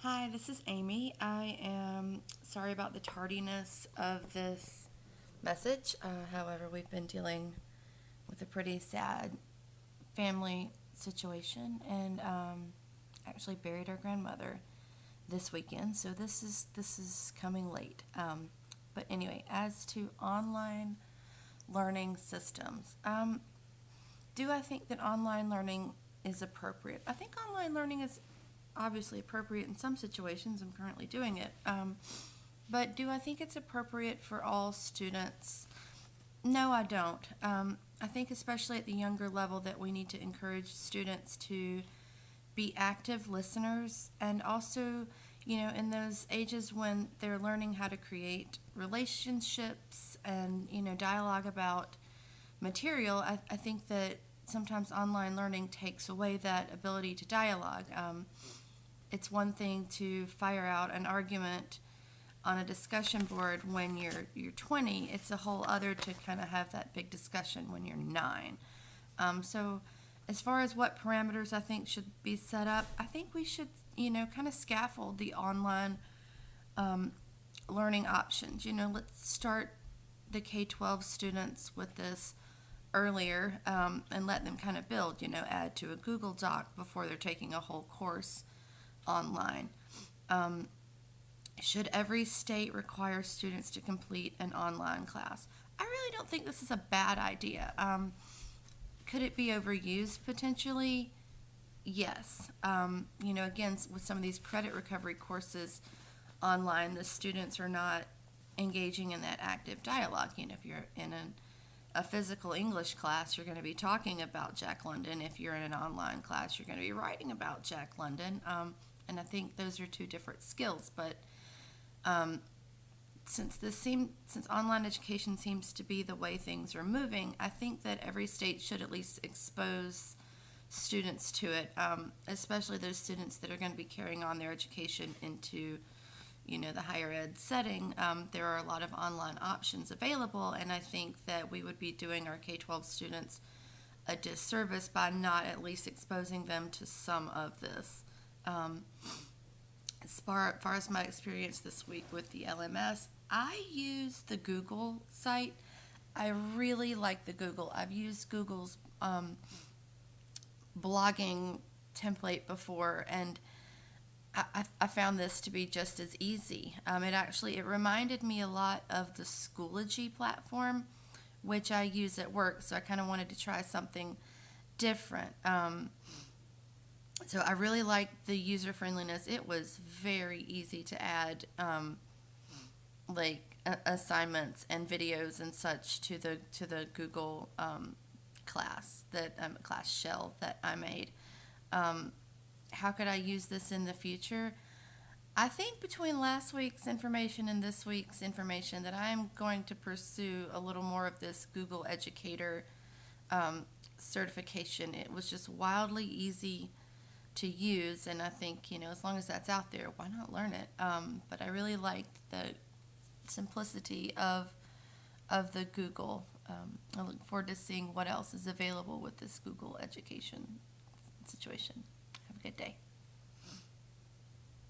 Hi, this is Amy. I am sorry about the tardiness of this message. However, we've been dealing with a pretty sad family situation and actually buried our grandmother this weekend. So this is coming late. But anyway, as to online learning systems, do I think that online learning is appropriate? I think online learning is obviously appropriate in some situations. I'm currently doing it. But do I think it's appropriate for all students? No, I don't. I think, especially at the younger level, that we need to encourage students to be active listeners and also, in those ages when they're learning how to create relationships and, dialogue about material, I think that sometimes online learning takes away that ability to dialogue. It's one thing to fire out an argument on a discussion board when you're 20. It's a whole other to kind of have that big discussion when you're 9. So as far as what parameters I think should be set up, I think we should, kind of scaffold the online learning options. Let's start the K-12 students with this earlier and let them kind of build, add to a Google Doc before they're taking a whole course online. Should every state require students to complete an online class? I really don't think this is a bad idea. Could it be overused potentially? Yes. Again, with some of these credit recovery courses online, the students are not engaging in that active dialogue. If you're in a physical English class, you're going to be talking about Jack London. If you're in an online class, you're going to be writing about Jack London. And I think those are two different skills. But since online education seems to be the way things are moving, I think that every state should at least expose students to it, especially those students that are going to be carrying on their education into, the higher ed setting. There are a lot of online options available, and I think that we would be doing our K-12 students a disservice by not at least exposing them to some of this. As far as my experience this week with the LMS, I use the Google site. I really like the Google. I've used Google's blogging template before, and I found this to be just as easy. It reminded me a lot of the Schoology platform, which I use at work, so I kind of wanted to try something different. So I really liked the user friendliness. It was very easy to add assignments and videos and such to the Google class shell that I made. How could I use this in the future? I think between last week's information and this week's information that I'm going to pursue a little more of this Google Educator certification. It was just wildly easy to use, and I think, as long as that's out there, why not learn it? But I really liked the simplicity of the Google. I look forward to seeing what else is available with this Google education situation. Have a good day.